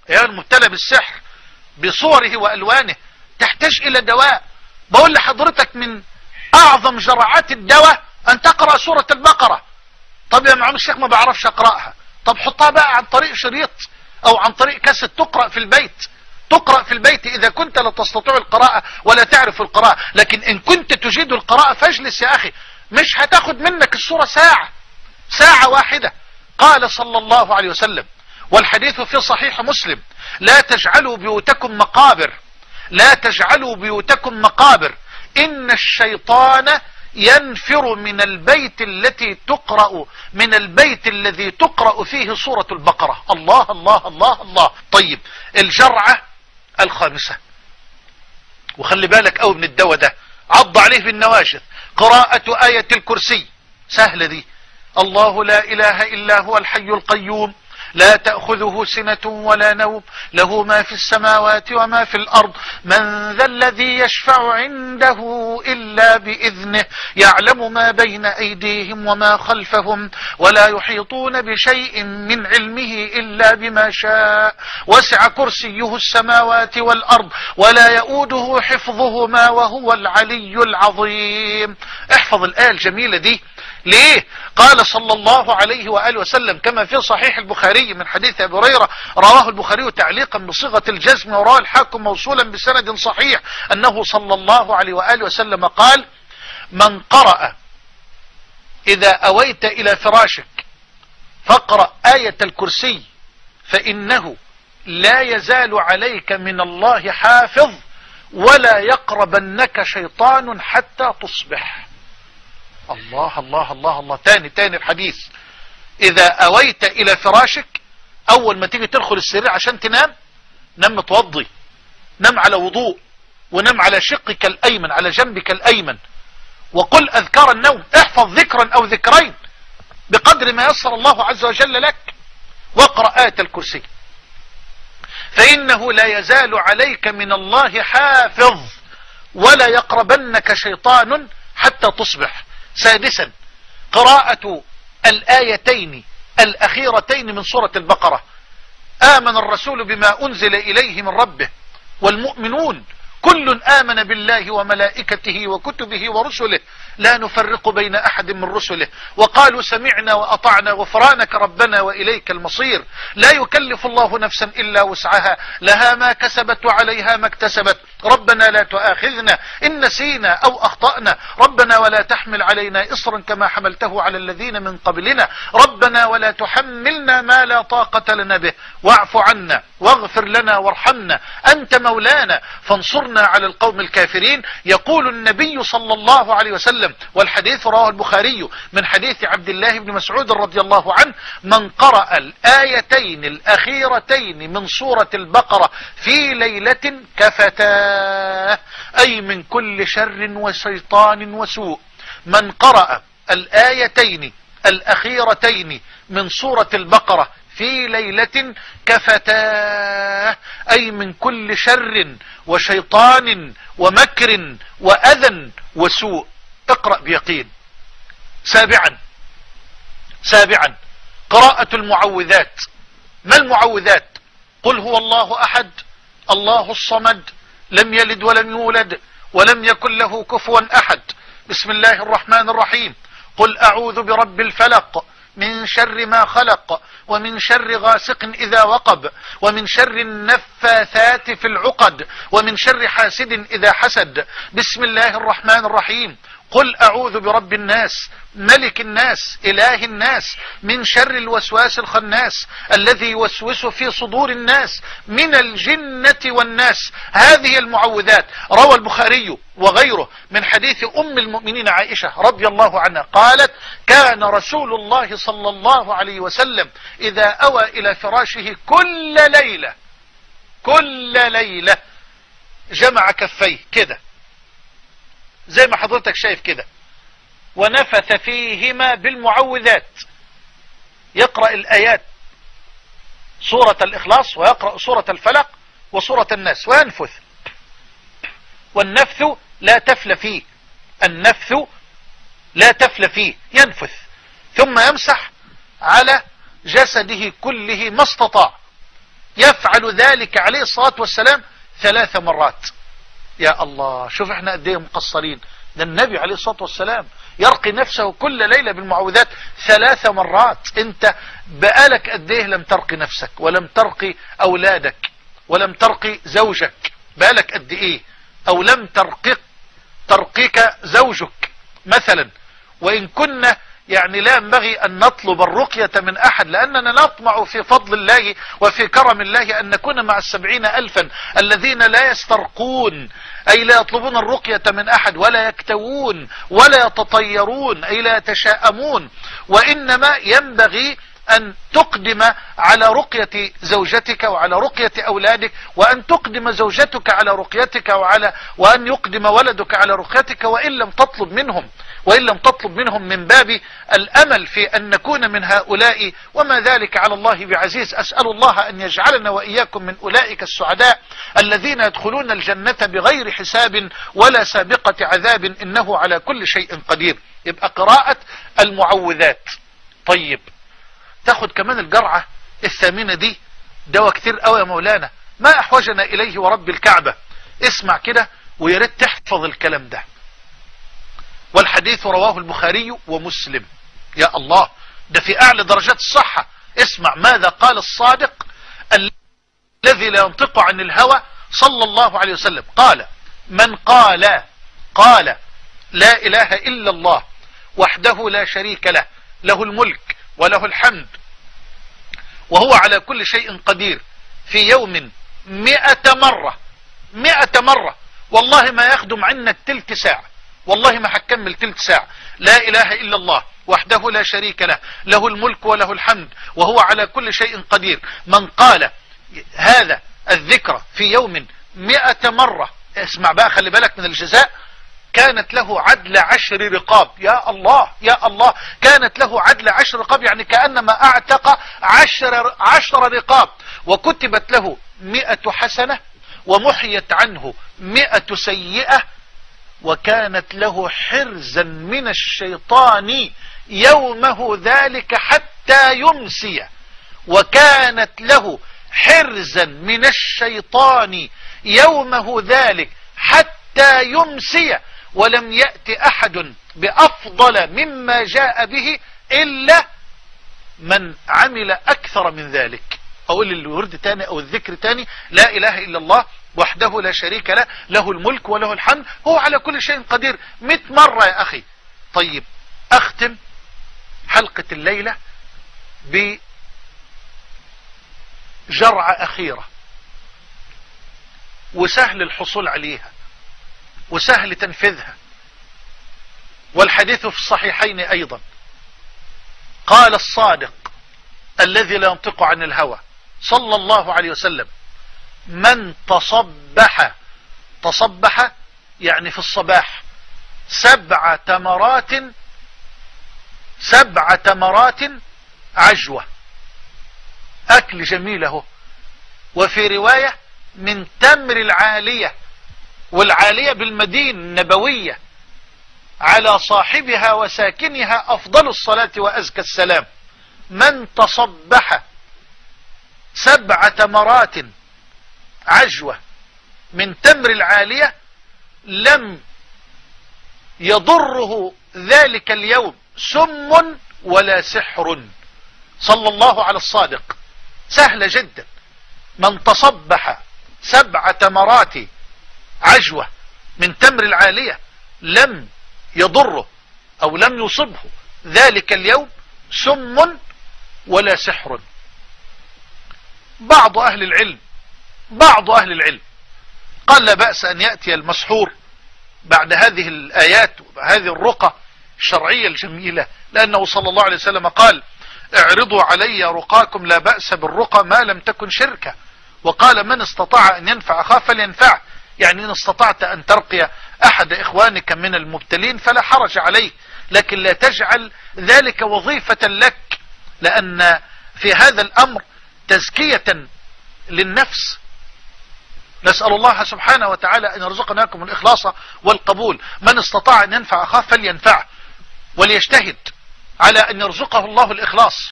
يا المبتلى بالسحر بصوره والوانه تحتاج الى دواء. بقول لحضرتك من اعظم جرعات الدواء ان تقرأ سورة البقرة. طب يا معلم الشيخ ما بعرفش اقرأها، طب حطها بقى عن طريق شريط او عن طريق كاسيت تقرأ في البيت. تقرأ في البيت اذا كنت لا تستطيع القراءة ولا تعرف القراءة، لكن ان كنت تجيد القراءة فاجلس يا اخي، مش هتاخد منك السورة ساعة واحدة. قال صلى الله عليه وسلم والحديث في صحيح مسلم: لا تجعلوا بيوتكم مقابر، لا تجعلوا بيوتكم مقابر، ان الشيطان ينفر من البيت الذي تقرأ فيه سورة البقرة. الله الله الله الله. طيب الجرعة الخامسة، وخلي بالك او من الدواء ده، عض عليه بالنواجذ، قراءة آية الكرسي. سهلة دي. الله لا اله الا هو الحي القيوم لا تأخذه سنة ولا نوم له ما في السماوات وما في الأرض من ذا الذي يشفع عنده إلا بإذنه يعلم ما بين أيديهم وما خلفهم ولا يحيطون بشيء من علمه إلا بما شاء وسع كرسيه السماوات والأرض ولا يؤوده حفظهما وهو العلي العظيم. احفظ الآية الجميلة دي. ليه؟ قال صلى الله عليه وآله وسلم كما في صحيح البخاري من حديث أبي هريرة، رواه البخاري تعليقا بصيغة الجزم ورواه الحاكم موصولا بسند صحيح، أنه صلى الله عليه وآله وسلم قال: من قرأ إذا أويت إلى فراشك فاقرأ آية الكرسي فإنه لا يزال عليك من الله حافظ ولا يقربنك شيطان حتى تصبح. الله الله الله الله. تاني الحديث: اذا اويت الى فراشك، اول ما تيجي تدخل السرير عشان تنام، نم متوضي، نم على وضوء، ونم على شقك الايمن على جنبك الايمن، وقل اذكار النوم، احفظ ذكرا او ذكرين بقدر ما يسر الله عز وجل لك، واقرأ آية الكرسي فإنه لا يزال عليك من الله حافظ ولا يقربنك شيطان حتى تصبح. سادسا قراءة الآيتين الأخيرتين من سورة البقرة: آمن الرسول بما أنزل إليه من ربه والمؤمنون كل آمن بالله وملائكته وكتبه ورسله لا نفرق بين أحد من رسله وقالوا سمعنا وأطعنا غفرانك ربنا وإليك المصير لا يكلف الله نفسا إلا وسعها لها ما كسبت وعليها ما اكتسبت ربنا لا تؤاخذنا إن نسينا أو أخطأنا ربنا ولا تحمل علينا إصرا كما حملته على الذين من قبلنا ربنا ولا تحملنا ما لا طاقة لنا به واعف عنا واغفر لنا وارحمنا أنت مولانا فانصرنا على القوم الكافرين. يقول النبي صلى الله عليه وسلم والحديث رواه البخاري من حديث عبد الله بن مسعود رضي الله عنه: من قرأ الآيتين الأخيرتين من سورة البقرة في ليلة كفتاه، أي من كل شر وشيطان وسوء. من قرأ الآيتين الأخيرتين من سورة البقرة في ليلة كفتاه، أي من كل شر وشيطان ومكر وأذى وسوء. اقرأ بيقين. سابعا قراءة المعوذات. ما المعوذات؟ قل هو الله أحد الله الصمد لم يلد ولم يولد ولم يكن له كفوا أحد بسم الله الرحمن الرحيم قل أعوذ برب الفلق من شر ما خلق ومن شر غاسق إذا وقب ومن شر النفاثات في العقد ومن شر حاسد إذا حسد بسم الله الرحمن الرحيم قل أعوذ برب الناس ملك الناس إله الناس من شر الوسواس الخناس الذي يوسوس في صدور الناس من الجنة والناس. هذه المعوذات روى البخاري وغيره من حديث أم المؤمنين عائشة رضي الله عنها قالت: كان رسول الله صلى الله عليه وسلم إذا أوى إلى فراشه كل ليلة جمع كفيه كده زي ما حضرتك شايف كده ونفث فيهما بالمعوذات، يقرأ الآيات سورة الإخلاص ويقرأ سورة الفلق وسورة الناس وينفث. والنفث لا تفل فيه، النفث لا تفل فيه، ينفث ثم يمسح على جسده كله ما استطاع. يفعل ذلك عليه الصلاة والسلام 3 مرات. يا الله، شوف احنا قد ايه مقصرين. ده النبي عليه الصلاة والسلام يرقي نفسه كل ليلة بالمعوذات 3 مرات. انت بقالك قد ايه لم ترقي نفسك، ولم ترقي اولادك، ولم ترقي زوجك؟ بقالك قد ايه؟ او لم ترقيك زوجك مثلا. وان كنا يعني لا ينبغي أن نطلب الرقية من أحد، لأننا نطمع في فضل الله وفي كرم الله أن نكون مع 70,000 الذين لا يسترقون، أي لا يطلبون الرقية من أحد، ولا يكتوون ولا يتطيرون، أي لا يتشاءمون. وإنما ينبغي أن تقدم على رقية زوجتك وعلى رقية أولادك، وأن تقدم زوجتك على رقيتك وأن يقدم ولدك على رقيتك، وإن لم تطلب منهم من باب الأمل في أن نكون من هؤلاء، وما ذلك على الله بعزيز. أسأل الله أن يجعلنا وإياكم من أولئك السعداء الذين يدخلون الجنة بغير حساب ولا سابقة عذاب، إنه على كل شيء قدير. يبقى قراءة المعوذات. طيب، تاخد كمان الجرعة الثامنة دي، دواء كتير قوي يا مولانا، ما احوجنا اليه ورب الكعبة. اسمع كده وياريت تحفظ الكلام ده. والحديث رواه البخاري ومسلم. يا الله، ده في اعلى درجات الصحة. اسمع ماذا قال الصادق الذي لا ينطق عن الهوى صلى الله عليه وسلم. قال: من قال لا اله الا الله وحده لا شريك له، له الملك وله الحمد وهو على كل شيء قدير، في يوم 100 مرة، والله ما يخدم عنك تلت ساعة، والله ما هتكمل تلت ساعة. لا اله الا الله وحده لا شريك له، له الملك وله الحمد وهو على كل شيء قدير. من قال هذا الذكر في يوم 100 مرة، اسمع بقى، خلي بالك من الجزاء، كانت له عدل 10 رقاب. يا الله يا الله، كانت له عدل 10 رقاب، يعني كأنما اعتق 10 رقاب، وكتبت له 100 حسنة، ومحيت عنه 100 سيئة، وكانت له حرزا من الشيطان يومه ذلك حتى يمسي. وكانت له حرزا من الشيطان يومه ذلك حتى يمسي، ولم يأت أحد بأفضل مما جاء به إلا من عمل أكثر من ذلك. أقول الورد تاني أو الذكر تاني: لا إله إلا الله وحده لا شريك له، له الملك وله الحمد هو على كل شيء قدير، 100 مرة يا أخي. طيب، أختم حلقة الليلة بجرعة أخيرة، وسهل الحصول عليها وسهل تنفيذها، والحديث في الصحيحين أيضا. قال الصادق الذي لا ينطق عن الهوى صلى الله عليه وسلم: من تصبح يعني في الصباح 7 تمرات عجوة، أكل جميله. وفي رواية: من تمر العالية، والعالية بالمدينة النبوية، على صاحبها وساكنها أفضل الصلاة وأزكى السلام. من تصبح 7 تمرات عجوة من تمر العالية لم يضره ذلك اليوم سم ولا سحر. صلى الله على الصادق. سهلة جدا. من تصبح 7 تمرات عجوة من تمر العالية لم يضره أو لم يصبه ذلك اليوم سم ولا سحر. بعض أهل العلم قال: لا بأس أن يأتي المسحور بعد هذه الآيات وهذه الرقى الشرعية الجميلة، لأنه صلى الله عليه وسلم قال: اعرضوا علي رقاكم لا بأس بالرقى ما لم تكن شركة. وقال: من استطاع أن ينفع أخاه فلينفعه، يعني إن استطعت أن ترقي أحد إخوانك من المبتلين فلا حرج عليه، لكن لا تجعل ذلك وظيفة لك، لأن في هذا الأمر تزكية للنفس. نسأل الله سبحانه وتعالى أن يرزقناكم الإخلاص والقبول. من استطاع أن ينفع أخاه فلينفعه، وليجتهد على أن يرزقه الله الإخلاص.